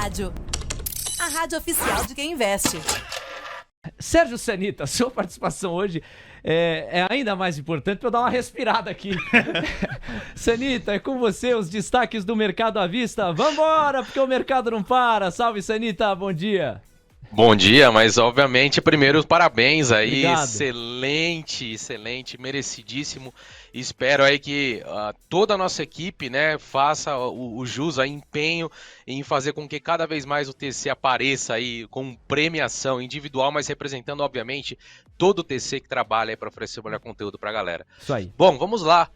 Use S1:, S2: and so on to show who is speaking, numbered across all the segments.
S1: Rádio. A rádio oficial de quem investe.
S2: Sérgio Sanita, sua participação hoje é ainda mais importante para eu dar uma respirada aqui. Sanita, é com você os destaques do mercado à vista. Vambora, porque o mercado não para. Salve, Sanita, bom dia.
S3: Bom dia, mas obviamente, primeiro, parabéns aí,
S2: Obrigado.
S3: excelente, merecidíssimo. Espero aí que toda a nossa equipe, né, faça o jus aí, empenho em fazer com que cada vez mais o TC apareça aí com premiação individual, mas representando, obviamente, todo o TC que trabalha aí para oferecer o melhor conteúdo para a galera.
S2: Isso aí.
S3: Bom, vamos lá.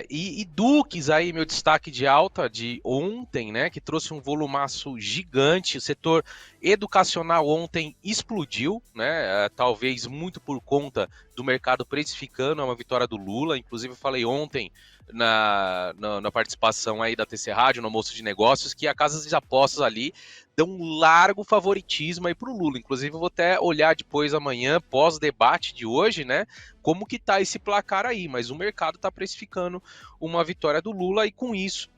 S3: E Dukes aí, meu destaque de alta de ontem, né, que trouxe um volumaço gigante. O setor educacional ontem explodiu, né, talvez muito por conta do mercado precificando uma vitória do Lula. Inclusive eu falei ontem na participação aí da TC Rádio, no almoço de negócios, que a Casa de Apostas ali dão um largo favoritismo aí pro Lula. Inclusive eu vou até olhar depois amanhã, pós-debate de hoje, né, como que tá esse placar aí, mas o mercado tá precificando uma vitória do Lula e com isso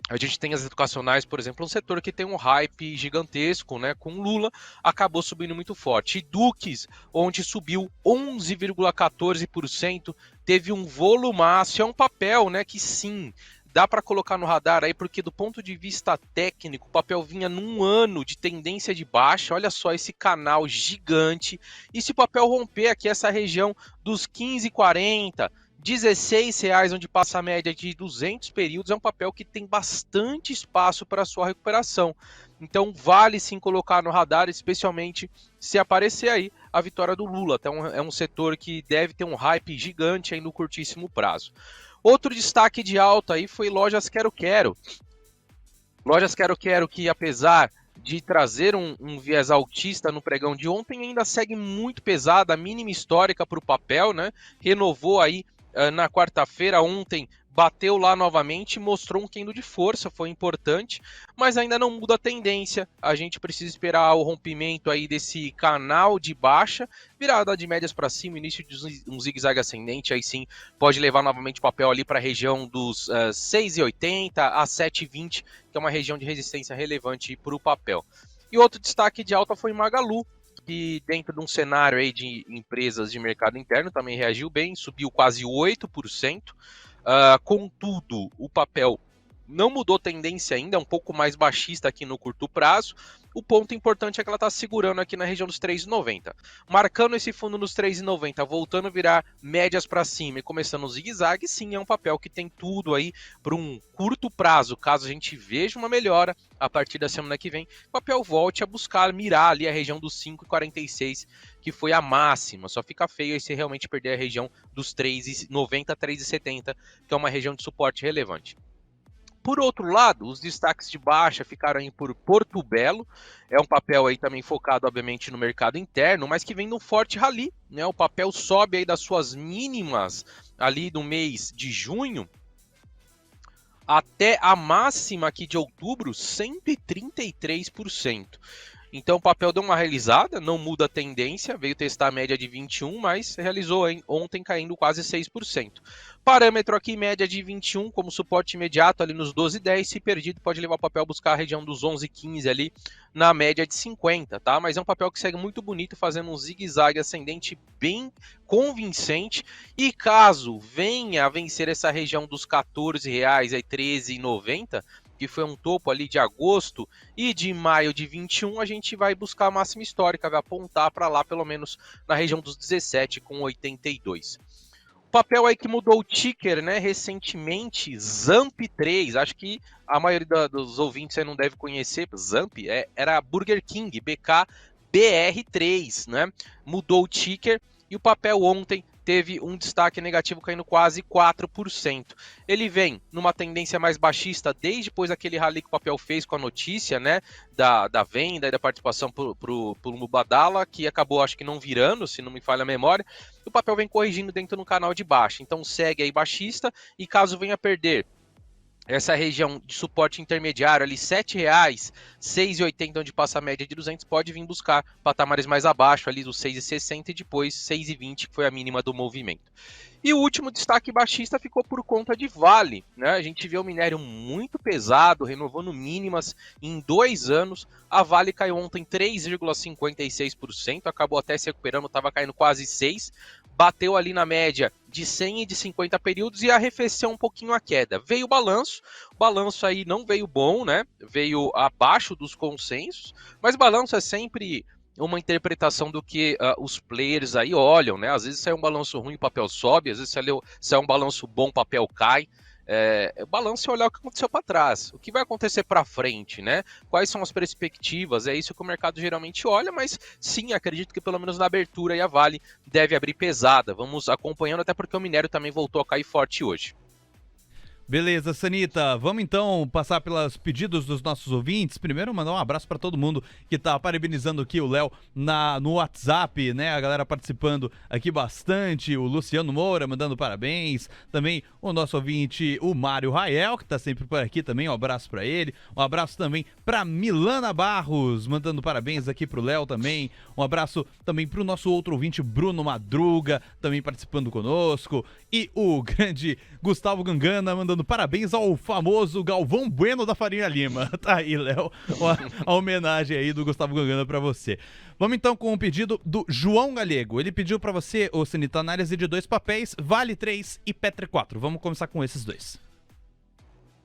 S3: a gente tem as educacionais, por exemplo, um setor que tem um hype gigantesco, né? Com Lula, acabou subindo muito forte. E Dukes, onde subiu 11,14%, teve um volumaço, é um papel, né? Que sim, dá para colocar no radar aí, porque do ponto de vista técnico, o papel vinha num ano de tendência de baixa. Olha só esse canal gigante. E se o papel romper aqui essa região dos 15,40, R$16, onde passa a média de 200 períodos, é um papel que tem bastante espaço para sua recuperação. Então vale sim colocar no radar, especialmente se aparecer aí a vitória do Lula. Então é um setor que deve ter um hype gigante aí no curtíssimo prazo. Outro destaque de alta aí foi Lojas Quero Quero. Lojas Quero Quero que, apesar de trazer um viés altista no pregão de ontem, ainda segue muito pesada, a mínima histórica para o papel, né? Renovou aí na quarta-feira, ontem bateu lá novamente, mostrou um candle de força, foi importante, mas ainda não muda a tendência. A gente precisa esperar o rompimento aí desse canal de baixa, virada de médias para cima, início de um zigue-zague ascendente, aí sim pode levar novamente o papel ali para a região dos 6,80 a 7,20, que é uma região de resistência relevante para o papel. E outro destaque de alta foi Magalu, que dentro de um cenário aí de empresas de mercado interno também reagiu bem, subiu quase 8%. Contudo, o papel não mudou tendência ainda, é um pouco mais baixista aqui no curto prazo. O ponto importante é que ela está segurando aqui na região dos 3,90. Marcando esse fundo nos 3,90, voltando a virar médias para cima e começando o zigue-zague, sim, é um papel que tem tudo aí para um curto prazo. Caso a gente veja uma melhora a partir da semana que vem, o papel volte a buscar mirar ali a região dos 5,46, que foi a máxima. Só fica feio aí se realmente perder a região dos 3,90 a 3,70, que é uma região de suporte relevante. Por outro lado, os destaques de baixa ficaram aí por Porto Belo, é um papel aí também focado, obviamente, no mercado interno, mas que vem num forte rally, né? O papel sobe aí das suas mínimas ali no mês de junho até a máxima aqui de outubro, 133%. Então o papel deu uma realizada, não muda a tendência, veio testar a média de 21, mas realizou ontem caindo quase 6%. Parâmetro aqui, média de 21, como suporte imediato ali nos 12,10, se perdido pode levar o papel a buscar a região dos 11,15 ali na média de 50, tá? Mas é um papel que segue muito bonito, fazendo um zigue-zague ascendente bem convincente, e caso venha a vencer essa região dos R$14, aí R$13,90, que foi um topo ali de agosto e de maio de 21, a gente vai buscar a máxima histórica, vai apontar para lá pelo menos na região dos 17,82. O papel aí que mudou o ticker, né, recentemente, ZAMP3, acho que a maioria dos ouvintes aí não deve conhecer, ZAMP era Burger King, BKBR3, né, mudou o ticker e o papel ontem teve um destaque negativo caindo quase 4%. Ele vem numa tendência mais baixista desde depois daquele rally que o papel fez com a notícia, né, da venda e da participação pro Mubadala, que acabou acho que não virando, se não me falha a memória. O papel vem corrigindo dentro do canal de baixa, então segue aí baixista, e caso venha perder essa região de suporte intermediário ali, R$ 7,00, 6,80 onde passa a média de 200, pode vir buscar patamares mais abaixo ali dos 6,60 e depois 6,20, que foi a mínima do movimento. E o último destaque baixista ficou por conta de Vale, né? A gente vê o minério muito pesado, renovando mínimas em 2 anos. A Vale caiu ontem 3,56%, acabou até se recuperando, estava caindo quase 6%. Bateu ali na média de 100 e de 50 períodos e arrefeceu um pouquinho a queda. Veio o balanço aí não veio bom, né? Veio abaixo dos consensos, mas balanço é sempre uma interpretação do que os players aí olham, né? Às vezes sai um balanço ruim, o papel sobe, às vezes sai um balanço bom, o papel cai. O balanço é olhar o que aconteceu para trás, o que vai acontecer para frente, né? Quais são as perspectivas? É isso que o mercado geralmente olha, mas sim, acredito que pelo menos na abertura aí a Vale deve abrir pesada. Vamos acompanhando, até porque o minério também voltou a cair forte hoje.
S4: Beleza, Sanita, vamos então passar pelos pedidos dos nossos ouvintes. Primeiro, mandar um abraço para todo mundo que tá parabenizando aqui o Léo no WhatsApp, né? A galera participando aqui bastante, o Luciano Moura mandando parabéns, também o nosso ouvinte, o Mário Rael, que tá sempre por aqui também, um abraço para ele. Um abraço também para Milana Barros, mandando parabéns aqui pro Léo também. Um abraço também pro nosso outro ouvinte, Bruno Madruga, também participando conosco. E o grande Gustavo Gangana mandando parabéns ao famoso Galvão Bueno da Farinha Lima. Tá aí, Léo, a homenagem aí do Gustavo Gangana pra você. Vamos então com o pedido do João Galego. Ele pediu pra você, ô Sanita, análise de 2 papéis, Vale 3 e Petri 4. Vamos começar com esses dois.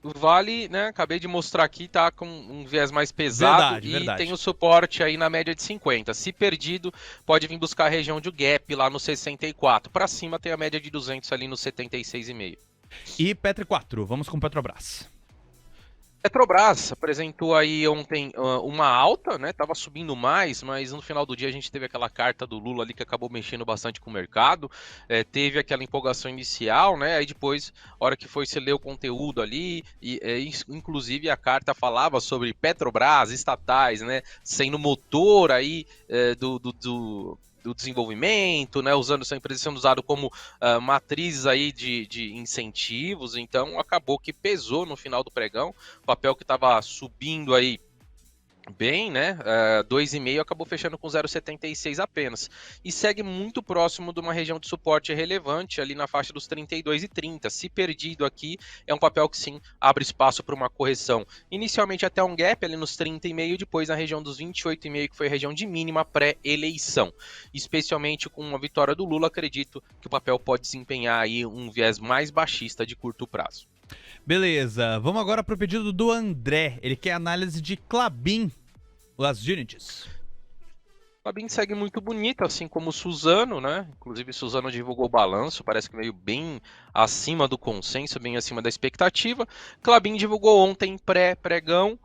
S3: O Vale, né, acabei de mostrar aqui, tá com um viés mais pesado
S4: verdade.
S3: Tem o suporte aí na média de 50. Se perdido, pode vir buscar a região de gap lá no 64. Para cima tem a média de 200 ali no 76,5.
S4: E Petri 4, vamos com Petrobras.
S3: Petrobras apresentou aí ontem uma alta, né? Tava subindo mais, mas no final do dia a gente teve aquela carta do Lula ali que acabou mexendo bastante com o mercado. Teve aquela empolgação inicial, né? Aí depois, a hora que foi se ler o conteúdo ali, inclusive a carta falava sobre Petrobras, estatais, né? Sendo motor aí do desenvolvimento, né, essa empresa sendo usada como matrizes aí de incentivos, então acabou que pesou no final do pregão, o papel que estava subindo aí bem, né, 2,5 acabou fechando com 0,76 apenas, e segue muito próximo de uma região de suporte relevante, ali na faixa dos 32,30, se perdido aqui, é um papel que sim, abre espaço para uma correção, inicialmente até um gap ali nos 30,5, depois na região dos 28,5, que foi a região de mínima pré-eleição, especialmente com a vitória do Lula, acredito que o papel pode desempenhar aí um viés mais baixista de curto prazo.
S4: Beleza, vamos agora pro pedido do André. Ele quer análise de Klabin, Las Unities.
S3: Klabin segue muito bonita, assim como o Suzano, né? Inclusive Suzano divulgou o balanço, parece que veio bem acima do consenso, bem acima da expectativa. Klabin divulgou ontem pré-pregão,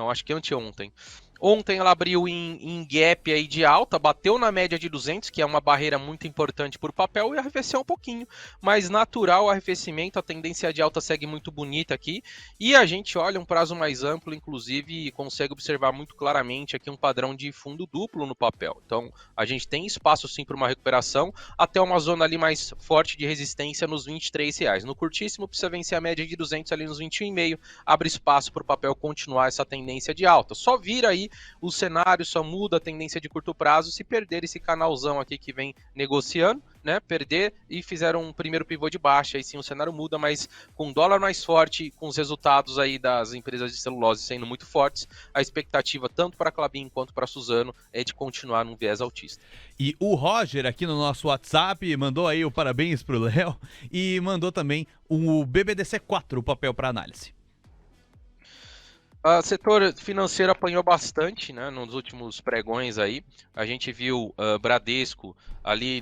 S3: acho que anteontem. Ontem ela abriu em gap aí de alta, bateu na média de 200, que é uma barreira muito importante para o papel, e arrefeceu um pouquinho. Mas natural o arrefecimento, a tendência de alta segue muito bonita aqui. E a gente olha um prazo mais amplo, inclusive, e consegue observar muito claramente aqui um padrão de fundo duplo no papel. Então, a gente tem espaço sim para uma recuperação, até uma zona ali mais forte de resistência nos R$23. No curtíssimo, precisa vencer a média de 200 ali nos 21,5, abre espaço para o papel continuar essa tendência de alta. Só vira aí o cenário, só muda a tendência de curto prazo se perder esse canalzão aqui que vem negociando, né? Perder e fizeram um primeiro pivô de baixa, aí sim o cenário muda, mas com o dólar mais forte, com os resultados aí das empresas de celulose sendo muito fortes, a expectativa tanto para a Klabin quanto para a Suzano é de continuar num viés altista.
S4: E o Roger aqui no nosso WhatsApp mandou aí o parabéns pro Léo e mandou também o BBDC4, o papel para análise.
S3: O setor financeiro apanhou bastante, né, nos últimos pregões aí. A gente viu Bradesco ali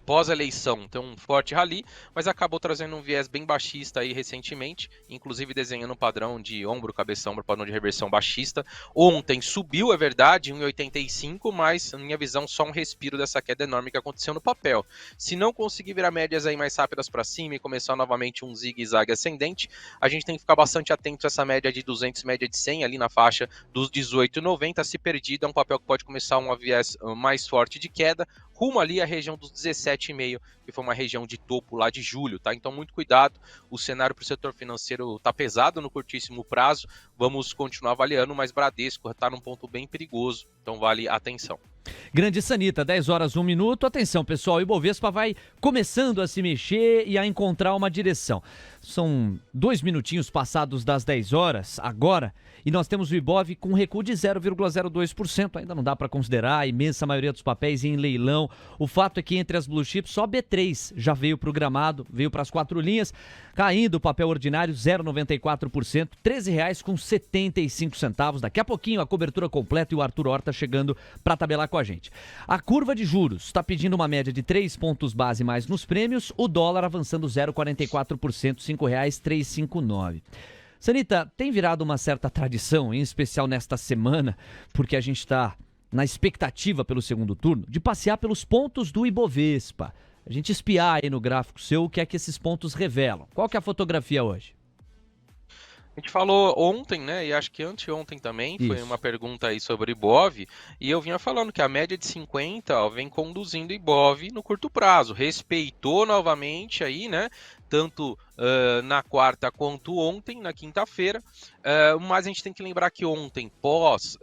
S3: pós-eleição, então um forte rally, mas acabou trazendo um viés bem baixista aí recentemente, inclusive desenhando um padrão de ombro, cabeça, ombro, padrão de reversão baixista. Ontem subiu, é verdade, 1,85, mas na minha visão só um respiro dessa queda enorme que aconteceu no papel. Se não conseguir virar médias aí mais rápidas para cima e começar novamente um zigue-zague ascendente, a gente tem que ficar bastante atento a essa média média de 200, média de 100, ali na faixa dos 18,90. Se perdido, é um papel que pode começar um viés mais forte de queda, rumo ali à região dos 17,5, que foi uma região de topo lá de julho, tá? Então muito cuidado, o cenário para o setor financeiro tá pesado no curtíssimo prazo, vamos continuar avaliando, mas Bradesco está num ponto bem perigoso, então vale atenção.
S2: Grande Sanita, 10 horas 1 minuto. Atenção, pessoal, o Ibovespa vai começando a se mexer e a encontrar uma direção. São 2 minutinhos passados das 10 horas agora e nós temos o Ibov com recuo de 0,02%. Ainda não dá para considerar a imensa maioria dos papéis em leilão. O fato é que entre as blue chips só B3 já veio programado, veio para as 4 linhas, caindo o papel ordinário 0,94%, R$ 13,75. Daqui a pouquinho a cobertura completa e o Arthur Horta chegando para tabelar com a gente. A curva de juros está pedindo uma média de 3 pontos base mais nos prêmios, o dólar avançando 0,44%, R$ 5,359. Sanita, tem virado uma certa tradição, em especial nesta semana, porque a gente está na expectativa pelo segundo turno, de passear pelos pontos do Ibovespa. A gente espiar aí no gráfico seu o que é que esses pontos revelam. Qual que é a fotografia hoje?
S3: A gente falou ontem, né, e acho que anteontem também, foi
S2: Isso.
S3: uma pergunta aí sobre Ibov, e eu vinha falando que a média de 50, ó, vem conduzindo Ibov no curto prazo, respeitou novamente aí, né, tanto na quarta quanto ontem, na quinta-feira, mas a gente tem que lembrar que ontem, pós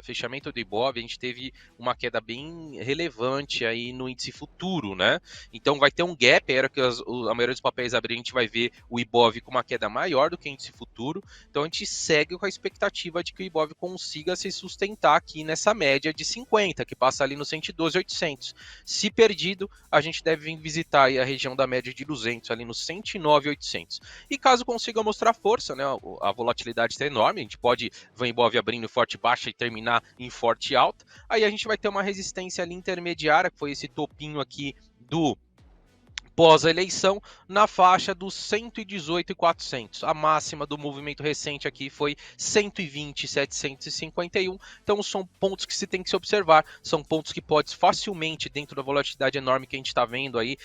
S3: fechamento do Ibov, a gente teve uma queda bem relevante aí no índice futuro, né? Então vai ter um gap, era que a maioria dos papéis abrir, a gente vai ver o Ibov com uma queda maior do que o índice futuro, então a gente segue com a expectativa de que o Ibov consiga se sustentar aqui nessa média de 50, que passa ali no 112,800. Se perdido, a gente deve vir visitar aí a região da média de 200, ali no 109,800. E caso consiga mostrar força, né, a volatilidade está enorme, a gente pode ver o Ibov abrindo em forte baixa e terminar em forte alta, aí a gente vai ter uma resistência ali intermediária, que foi esse topinho aqui do pós-eleição, na faixa dos 118,400. A máxima do movimento recente aqui foi 120,751. Então são pontos que se tem que se observar, são pontos que pode facilmente, dentro da volatilidade enorme que a gente está vendo aí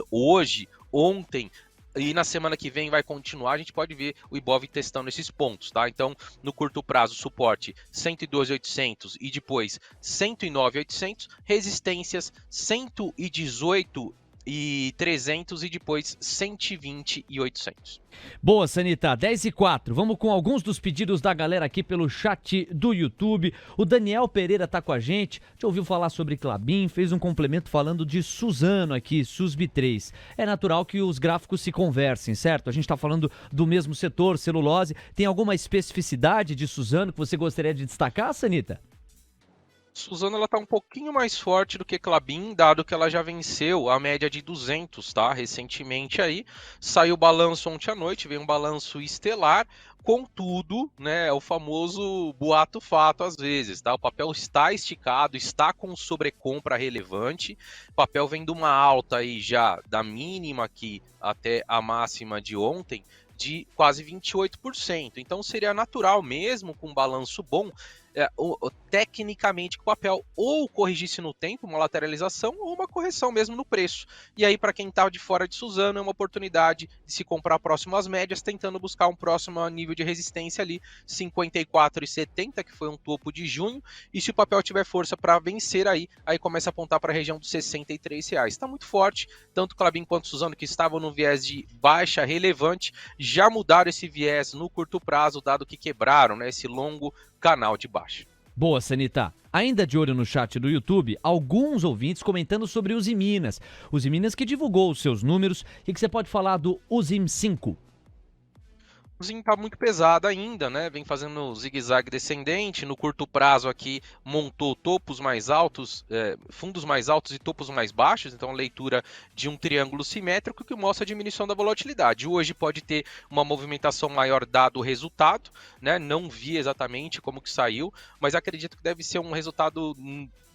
S3: hoje, ontem, e na semana que vem vai continuar, a gente pode ver o Ibov testando esses pontos, tá? Então, no curto prazo, suporte 112,800 e depois 109,800, resistências 118,300 e depois 120,800.
S2: Boa, Sanita, 10h04. Vamos com alguns dos pedidos da galera aqui pelo chat do YouTube. O Daniel Pereira tá com a gente, já ouviu falar sobre Klabin, fez um complemento falando de Suzano aqui, SUSB3. É natural que os gráficos se conversem, certo? A gente tá falando do mesmo setor, celulose. Tem alguma especificidade de Suzano que você gostaria de destacar, Sanita?
S3: Suzano ela tá um pouquinho mais forte do que Klabin, dado que ela já venceu a média de 200, tá? Recentemente aí, saiu o balanço ontem à noite, veio um balanço estelar, contudo, né, é o famoso boato fato às vezes, tá? O papel está esticado, está com sobrecompra relevante, o papel vem de uma alta aí já da mínima aqui até a máxima de ontem, de quase 28%. Então seria natural mesmo com um balanço bom, tecnicamente que o papel ou corrigisse no tempo, uma lateralização ou uma correção mesmo no preço. E aí para quem está de fora de Suzano é uma oportunidade de se comprar próximo às médias, tentando buscar um próximo nível de resistência ali, 54,70, que foi um topo de junho, e se o papel tiver força para vencer aí começa a apontar para a região dos R$63. Está muito forte, tanto Klabin quanto Suzano, que estavam no viés de baixa relevante, já mudaram esse viés no curto prazo, dado que quebraram, né, esse longo canal de baixa.
S2: Boa, Sanita. Ainda de olho no chat do YouTube, alguns ouvintes comentando sobre o Usiminas. Usiminas que divulgou os seus números. O que você pode falar do Usim 5?
S3: O Zin tá muito pesado ainda, né? Vem fazendo zigue-zague descendente. No curto prazo aqui montou topos mais altos, fundos mais altos e topos mais baixos. Então, leitura de um triângulo simétrico que mostra a diminuição da volatilidade. Hoje pode ter uma movimentação maior dado o resultado, né? Não vi exatamente como que saiu, mas acredito que deve ser um resultado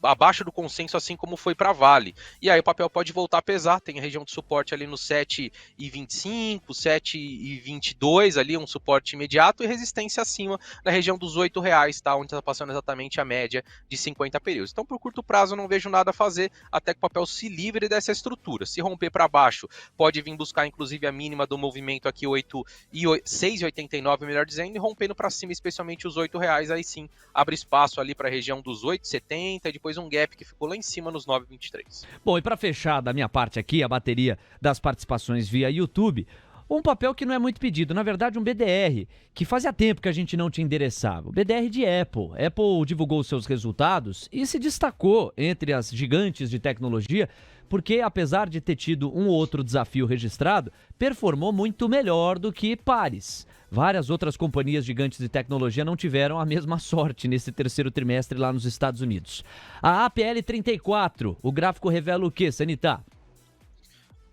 S3: abaixo do consenso, assim como foi para Vale. E aí o papel pode voltar a pesar, tem a região de suporte ali no 7,25, 7,22 ali, um suporte imediato, e resistência acima na região dos R$8, tá? Onde está passando exatamente a média de 50 períodos. Então, por curto prazo, eu não vejo nada a fazer até que o papel se livre dessa estrutura. Se romper para baixo, pode vir buscar inclusive a mínima do movimento aqui, 6,89, melhor dizendo, e rompendo para cima, especialmente os R$8, aí sim abre espaço ali para a região dos 8,70 e depois um gap que ficou lá em cima nos 9,23.
S2: Bom, e para fechar da minha parte aqui, a bateria das participações via YouTube, um papel que não é muito pedido, na verdade um BDR, que fazia tempo que a gente não te endereçava. O BDR de Apple. Apple divulgou seus resultados e se destacou entre as gigantes de tecnologia, porque apesar de ter tido um ou outro desafio registrado, performou muito melhor do que pares. Várias outras companhias gigantes de tecnologia não tiveram a mesma sorte nesse terceiro trimestre lá nos Estados Unidos. A APL 34, o gráfico revela o quê, Sanita?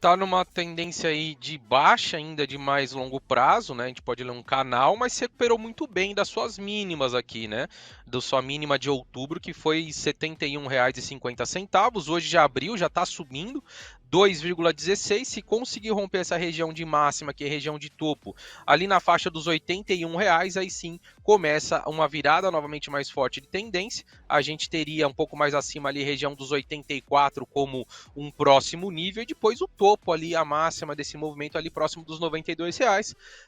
S3: Tá numa tendência aí de baixa ainda de mais longo prazo, né? A gente pode ler um canal, mas se recuperou muito bem das suas mínimas aqui, né? Da sua mínima de outubro, que foi R$ 71,50. Hoje já abriu, já tá subindo 2,16. Se conseguir romper essa região de máxima, que é a região de topo, ali na faixa dos R$ 81, aí sim começa uma virada novamente mais forte de tendência. A gente teria um pouco mais acima ali, região dos 84 como um próximo nível, e depois o topo ali, a máxima desse movimento ali próximo dos R$ 92.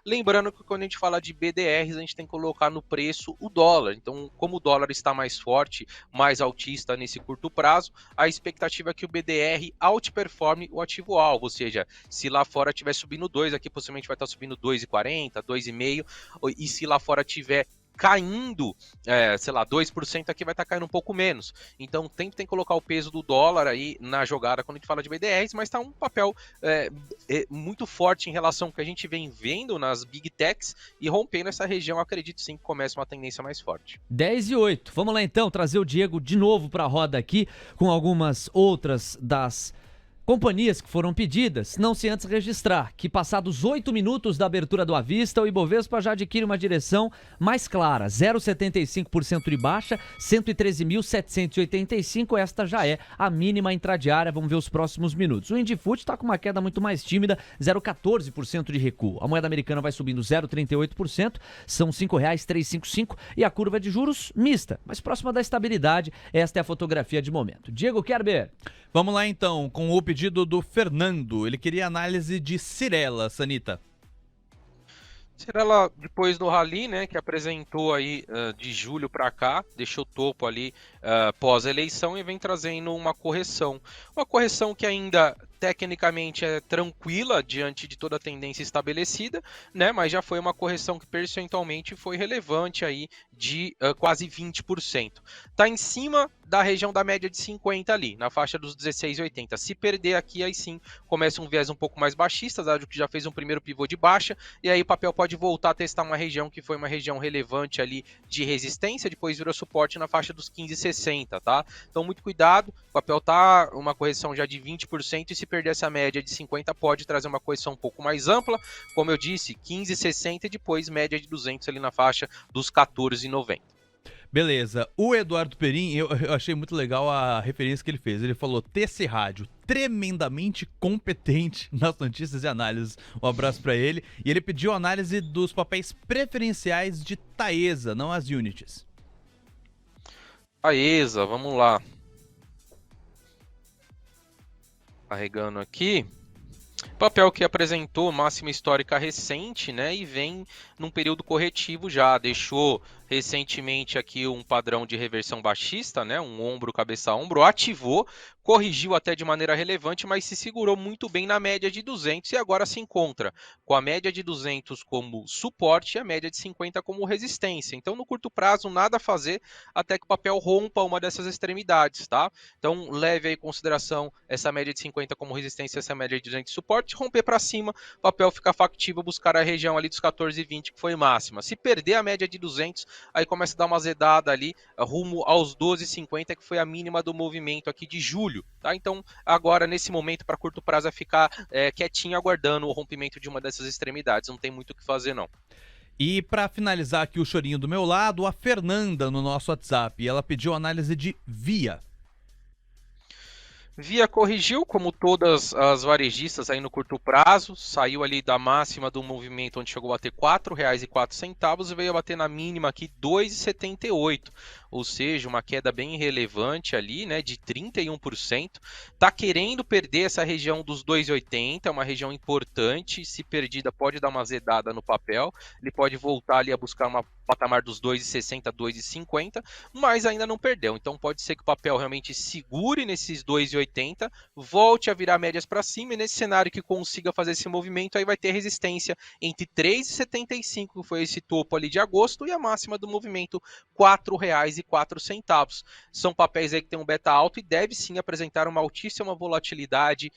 S3: Lembrando que quando a gente fala de BDRs, a gente tem que colocar no preço o dólar. Então, como o dólar está mais forte, mais altista nesse curto prazo, a expectativa é que o BDR outperforme o ativo-alvo, ou seja, se lá fora estiver subindo 2, aqui possivelmente vai estar subindo 2,40, 2,5, e se lá fora estiver caindo, sei lá, 2%, aqui vai estar caindo um pouco menos. Então tem que colocar o peso do dólar aí na jogada quando a gente fala de BDRs, mas está um papel muito forte em relação ao que a gente vem vendo nas Big Techs, e rompendo essa região, acredito sim que começa uma tendência mais forte.
S2: 10:08. Vamos lá então, trazer o Diego de novo para a roda aqui, com algumas outras das companhias que foram pedidas, não se antes registrar que passados 8 minutos da abertura do Avista, o Ibovespa já adquire uma direção mais clara, 0,75% de baixa, 113.785, esta já é a mínima intradiária, vamos ver os próximos minutos. O Indifut está com uma queda muito mais tímida, 0,14% de recuo. A moeda americana vai subindo 0,38%, são R$ 5,355, e a curva de juros mista, mas próxima da estabilidade. Esta é a fotografia de momento. Diego Kerber.
S4: Vamos lá então, com o pedido do Fernando. Ele queria análise de Cyrela, Sanita.
S3: Cyrela, depois do rally, né, que apresentou aí de julho para cá, deixou topo ali pós-eleição e vem trazendo uma correção. Uma correção que ainda tecnicamente é tranquila diante de toda a tendência estabelecida, né, mas já foi uma correção que percentualmente foi relevante aí de quase 20%. Está em cima da região da média de 50 ali, na faixa dos 16,80. Se perder aqui, aí sim começa um viés um pouco mais baixista, dado que já fez um primeiro pivô de baixa, e aí o papel pode voltar a testar uma região que foi uma região relevante ali de resistência, depois virou suporte na faixa dos 15,60, tá? Então muito cuidado, o papel tá uma correção já de 20%, e se perder essa média de 50 pode trazer uma correção um pouco mais ampla, como eu disse, 15,60 e depois média de 200 ali na faixa dos 14,90.
S4: Beleza, o Eduardo Perim, eu achei muito legal a referência que ele fez. Ele falou: TC Rádio, tremendamente competente nas notícias e análises. Um abraço pra ele. E ele pediu análise dos papéis preferenciais de Taesa, não as Unities.
S3: Taesa, vamos lá. Carregando aqui. Papel que apresentou máxima histórica recente, né, e vem num período corretivo já, deixou recentemente aqui um padrão de reversão baixista, né, um ombro, cabeça, ombro, ativou, corrigiu até de maneira relevante, mas se segurou muito bem na média de 200 e agora se encontra com a média de 200 como suporte e a média de 50 como resistência. Então, no curto prazo, nada a fazer até que o papel rompa uma dessas extremidades, tá? Então, leve aí em consideração essa média de 50 como resistência, essa média de 200 de suporte, romper para cima, o papel fica factível buscar a região ali dos 14,20 que foi máxima. Se perder a média de 200, aí começa a dar uma azedada ali rumo aos 12,50 que foi a mínima do movimento aqui de julho, tá? Então agora nesse momento para curto prazo é ficar quietinho aguardando o rompimento de uma dessas extremidades, não tem muito o que fazer não.
S4: E para finalizar aqui o chorinho do meu lado, a Fernanda no nosso WhatsApp, ela pediu análise de Via.
S3: Via corrigiu, como todas as varejistas aí no curto prazo, saiu ali da máxima do movimento onde chegou a bater R$ 4,04 e veio a bater na mínima aqui R$ 2,78, ou seja, uma queda bem relevante ali, né, de 31%. Tá querendo perder essa região dos 2,80, é uma região importante, se perdida pode dar uma azedada no papel, ele pode voltar ali a buscar uma patamar dos 2,60, 2,50, mas ainda não perdeu, então pode ser que o papel realmente segure nesses 2,80, volte a virar médias para cima, e nesse cenário que consiga fazer esse movimento, aí vai ter resistência entre 3,75, que foi esse topo ali de agosto, e a máxima do movimento R$ 4,04. São papéis aí que tem um beta alto e deve sim apresentar uma altíssima volatilidade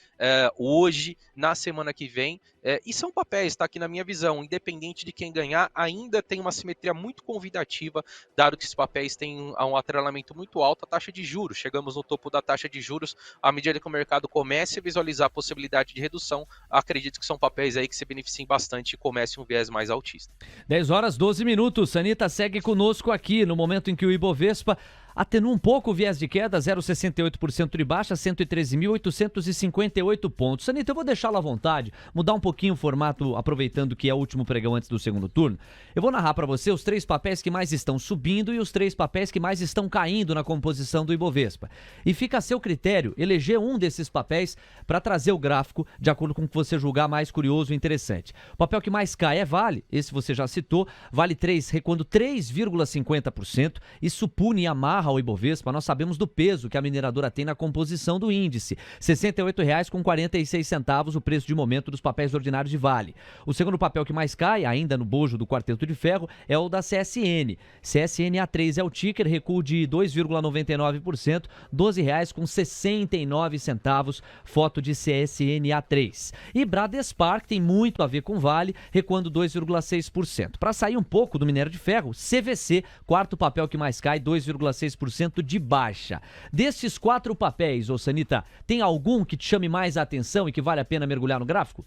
S3: hoje, na semana que vem, e são papéis, tá aqui na minha visão, independente de quem ganhar, ainda tem uma simetria muito convidativa, dado que esses papéis têm um atrelamento muito alto à taxa de juros. Chegamos no topo da taxa de juros, à medida que o mercado comece a visualizar a possibilidade de redução, acredito que são papéis aí que se beneficiem bastante e comecem um viés mais altista.
S2: 10h12. Sanita segue conosco aqui no momento em que o Ibovespa atenua um pouco o viés de queda, 0,68% de baixa, 113.858 pontos. Sanita, eu vou deixá-la à vontade, mudar um pouquinho o formato, aproveitando que é o último pregão antes do segundo turno. Eu vou narrar para você os 3 papéis que mais estão subindo e os 3 papéis que mais estão caindo na composição do Ibovespa. E fica a seu critério eleger um desses papéis para trazer o gráfico de acordo com o que você julgar mais curioso e interessante. O papel que mais cai é Vale, esse você já citou, Vale 3 recuando 3,50%, isso pune e amarra ao Ibovespa. Nós sabemos do peso que a mineradora tem na composição do índice, R$ 68,46 o preço de momento dos papéis ordinários de Vale. O segundo papel que mais cai, ainda no bojo do quarteto de ferro, é o da CSN. CSNA3 é o ticker, recuo de 2,99%, R$ 12,69, foto de CSNA3. E Bradespar, que tem muito a ver com Vale, recuando 2,6%. Para sair um pouco do minério de ferro, CVC, quarto papel que mais cai, 2,6% de baixa. Desses 4 papéis, ô Sanita, tem algum que te chame mais a atenção e que vale a pena mergulhar no gráfico?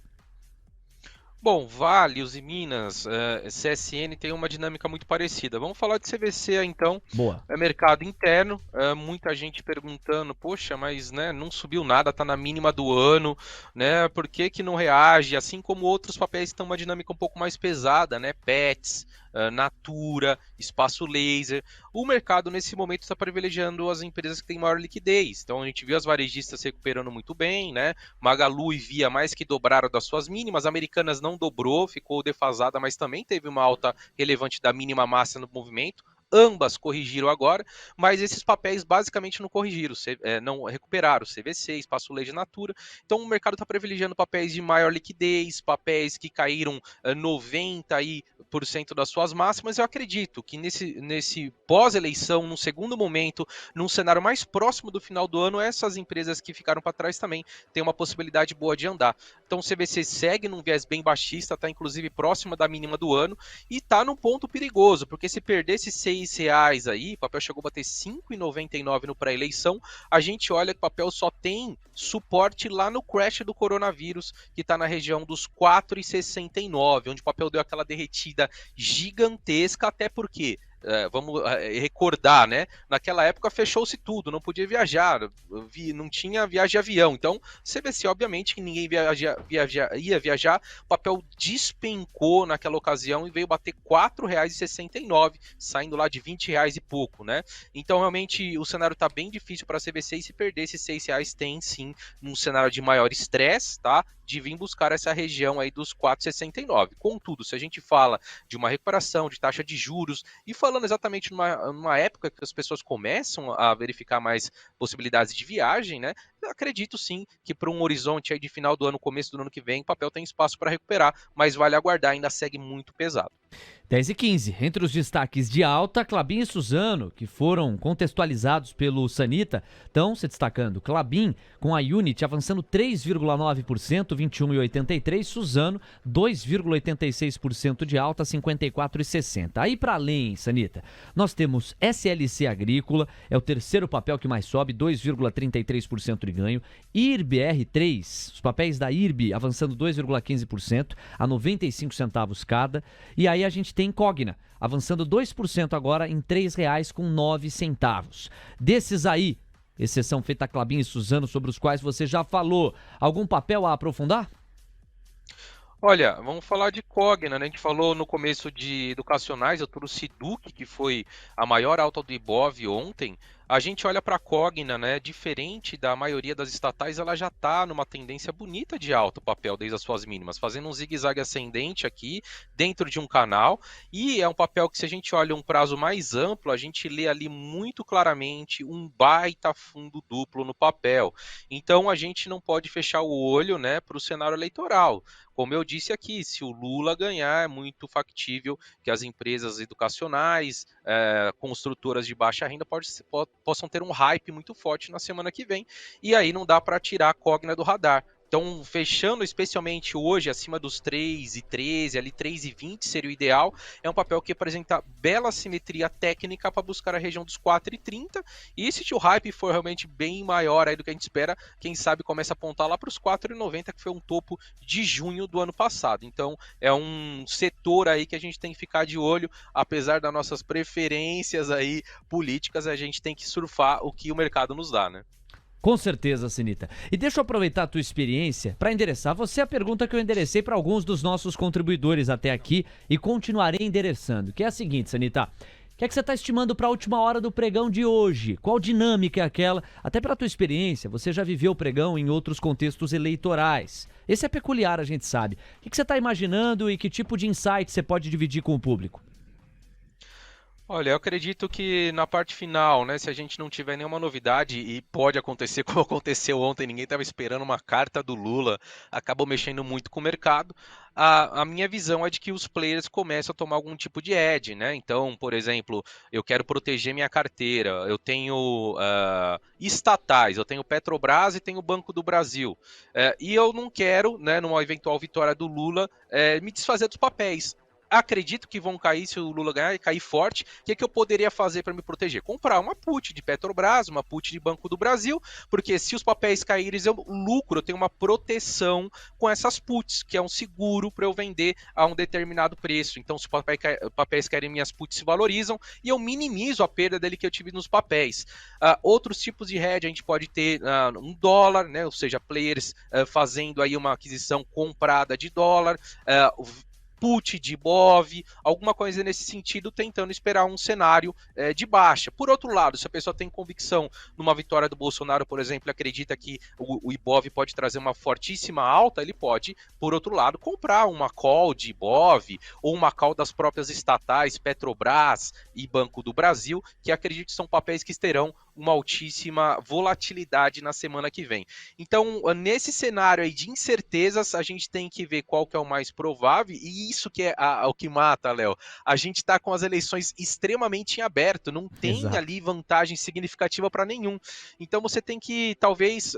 S3: Bom, Vale, Usiminas, CSN tem uma dinâmica muito parecida. Vamos falar de CVC então.
S2: Boa.
S3: É mercado interno, muita gente perguntando, poxa, mas né, não subiu nada, tá na mínima do ano, né? Por que que não reage? Assim como outros papéis estão uma dinâmica um pouco mais pesada, né? Pets, Natura, Espaço Laser. O mercado nesse momento está privilegiando as empresas que têm maior liquidez. Então a gente viu as varejistas se recuperando muito bem, né? Magalu e Via mais que dobraram das suas mínimas, Americanas não dobrou, ficou defasada, mas também teve uma alta relevante da mínima massa no movimento. Ambas corrigiram agora, mas esses papéis basicamente não corrigiram, não recuperaram, CVC, Espaço Laser, Natura. Então o mercado está privilegiando papéis de maior liquidez, papéis que caíram 90% das suas máximas. Eu acredito que nesse pós-eleição, num segundo momento, num cenário mais próximo do final do ano, essas empresas que ficaram para trás também têm uma possibilidade boa de andar. Então o CVC segue num viés bem baixista, está inclusive próxima da mínima do ano e está num ponto perigoso, porque se perder esses R$6 aí, o papel chegou a bater R$ 5,99 no pré-eleição, a gente olha que o papel só tem suporte lá no crash do coronavírus, que está na região dos R$ 4,69, onde o papel deu aquela derretida gigantesca, até porque vamos recordar, né? Naquela época fechou-se tudo, não podia viajar, não tinha viagem de avião. Então, CVC, obviamente, que ninguém ia viajar, o papel despencou naquela ocasião e veio bater R$ 4,69, saindo lá de R$20 e pouco, né? Então, realmente, o cenário está bem difícil para a CVC e se perder esses R$6 tem sim, num cenário de maior estresse, tá? De vir buscar essa região aí dos 4,69. Contudo, se a gente fala de uma recuperação de taxa de juros e falando exatamente numa época que as pessoas começam a verificar mais possibilidades de viagem, né? Eu acredito sim que para um horizonte aí de final do ano, começo do ano que vem, o papel tem espaço para recuperar, mas vale aguardar, ainda segue muito pesado.
S2: 10h15, entre os destaques de alta, Klabin e Suzano, que foram contextualizados pelo Sanita, estão se destacando. Klabin com a Unity avançando 3,9%, 21,83%, Suzano 2,86% de alta, 54,60%. Aí para além, Sanita, nós temos SLC Agrícola, é o terceiro papel que mais sobe, 2,33% de ganho, IRB R3, os papéis da IRB avançando 2,15% a 95 centavos cada, e aí a gente tem Cogna, avançando 2% agora em R$ 3,09. Desses aí, exceção feita a Klabin e Suzano, sobre os quais você já falou. Algum papel a aprofundar?
S3: Olha, vamos falar de Cogna, né? A gente falou no começo de educacionais, eu trouxe Duque, que foi a maior alta do Ibov ontem. A gente olha para a Cogna, né? Diferente da maioria das estatais, ela já está numa tendência bonita de alta o papel desde as suas mínimas, fazendo um zigue-zague ascendente aqui dentro de um canal. E é um papel que, se a gente olha um prazo mais amplo, a gente lê ali muito claramente um baita fundo duplo no papel. Então a gente não pode fechar o olho, né, para o cenário eleitoral. Como eu disse aqui, se o Lula ganhar, é muito factível que as empresas educacionais, construtoras de baixa renda possam ter um hype muito forte na semana que vem, e aí não dá para tirar a Cogna do radar. Então, fechando especialmente hoje, acima dos 3,13, ali 3,20 seria o ideal. É um papel que apresenta bela simetria técnica para buscar a região dos 4,30. E se o hype for realmente bem maior aí do que a gente espera, quem sabe começa a apontar lá para os 4,90, que foi um topo de junho do ano passado. Então, é um setor aí que a gente tem que ficar de olho, apesar das nossas preferências aí políticas, a gente tem que surfar o que o mercado nos dá, né?
S2: Com certeza, Sanita. E deixa eu aproveitar a tua experiência para endereçar você a pergunta que eu enderecei para alguns dos nossos contribuidores até aqui e continuarei endereçando, que é a seguinte, Sanita. O que é que você está estimando para a última hora do pregão de hoje? Qual dinâmica é aquela? Até pela tua experiência, você já viveu o pregão em outros contextos eleitorais. Esse é peculiar, a gente sabe. O que você está imaginando e que tipo de insight você pode dividir com o público?
S3: Olha, eu acredito que na parte final, né, se a gente não tiver nenhuma novidade, e pode acontecer como aconteceu ontem, ninguém estava esperando uma carta do Lula, acabou mexendo muito com o mercado, a minha visão é de que os players começam a tomar algum tipo de edge, né? Então, por exemplo, eu quero proteger minha carteira, eu tenho estatais, eu tenho Petrobras e tenho Banco do Brasil, e eu não quero, né, numa eventual vitória do Lula, me desfazer dos papéis. Acredito que vão cair, se o Lula ganhar e cair forte. O que é que eu poderia fazer para me proteger? Comprar uma put de Petrobras, uma put de Banco do Brasil, porque se os papéis caírem, eu lucro, eu tenho uma proteção com essas puts, que é um seguro para eu vender a um determinado preço. Então, se os papéis caírem, minhas puts se valorizam e eu minimizo a perda dele que eu tive nos papéis. Outros tipos de hedge a gente pode ter um dólar, né? Ou seja, players fazendo aí uma aquisição comprada de dólar, put de Ibov, alguma coisa nesse sentido, tentando esperar um cenário de baixa. Por outro lado, se a pessoa tem convicção numa vitória do Bolsonaro, por exemplo, acredita que o Ibov pode trazer uma fortíssima alta, ele pode, por outro lado, comprar uma call de Ibov ou uma call das próprias estatais, Petrobras e Banco do Brasil, que acredito que são papéis que terão uma altíssima volatilidade na semana que vem. Então, nesse cenário aí de incertezas, a gente tem que ver qual que é o mais provável, e isso que é o que mata, Léo. A gente está com as eleições extremamente em aberto, não tem
S2: Exato.
S3: ali vantagem significativa para nenhum. Então você tem que, talvez,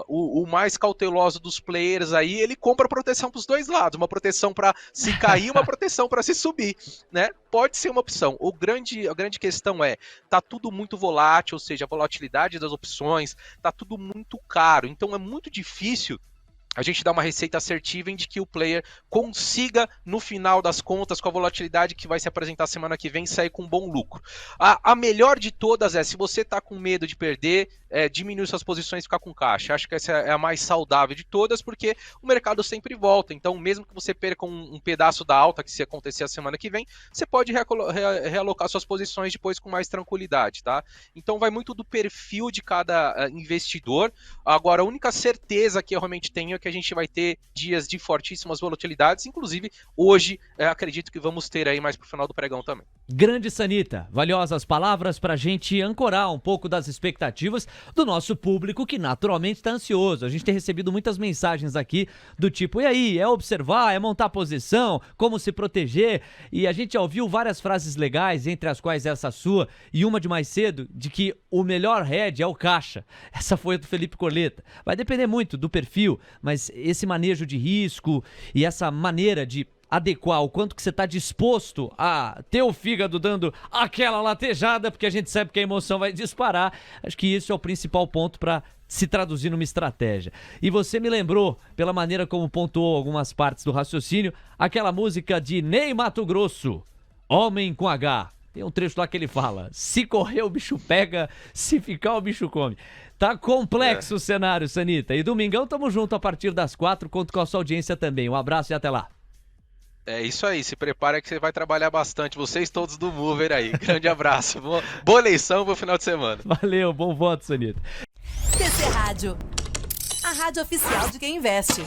S3: o mais cauteloso dos players aí, ele compra proteção para os dois lados, uma proteção para se cair, uma proteção para se subir, né? Pode ser uma opção. A grande questão tá tudo muito volátil, ou seja, a volatilidade das opções, tá tudo muito caro. Então é muito difícil a gente dar uma receita assertiva em de que o player consiga, no final das contas, com a volatilidade que vai se apresentar semana que vem, sair com um bom lucro. A melhor de todas se você está com medo de perder, diminuir suas posições e ficar com caixa. Acho que essa é a mais saudável de todas, porque o mercado sempre volta. Então, mesmo que você perca um pedaço da alta, que se acontecer a semana que vem, você pode realocar suas posições depois com mais tranquilidade, tá? Então, vai muito do perfil de cada investidor. Agora, a única certeza que eu realmente tenho é que a gente vai ter dias de fortíssimas volatilidades, inclusive hoje acredito que vamos ter aí mais pro final do pregão também.
S2: Grande Sanita, valiosas palavras pra gente ancorar um pouco das expectativas do nosso público que naturalmente está ansioso. A gente tem recebido muitas mensagens aqui do tipo, e aí, é observar, é montar posição, como se proteger, e a gente já ouviu várias frases legais, entre as quais essa sua, e uma de mais cedo, de que o melhor hedge é o caixa. Essa foi a do Felipe Coleta. Vai depender muito do perfil, mas esse manejo de risco e essa maneira de adequar o quanto que você está disposto a ter o fígado dando aquela latejada, porque a gente sabe que a emoção vai disparar. Acho que isso é o principal ponto para se traduzir numa estratégia. E você me lembrou, pela maneira como pontuou algumas partes do raciocínio, aquela música de Ney Matogrosso, Homem com H. Tem um trecho lá que ele fala: se correr o bicho pega, se ficar o bicho come. Tá complexo o cenário, Sanita. E domingão tamo junto a partir das 4, conto com a sua audiência também. Um abraço e até lá.
S3: É isso aí, se prepara que você vai trabalhar bastante. Vocês todos do Mover aí. Grande abraço. Boa eleição, bom final de semana.
S2: Valeu, bom voto, Sanita.
S1: TC Rádio, a rádio oficial de quem investe.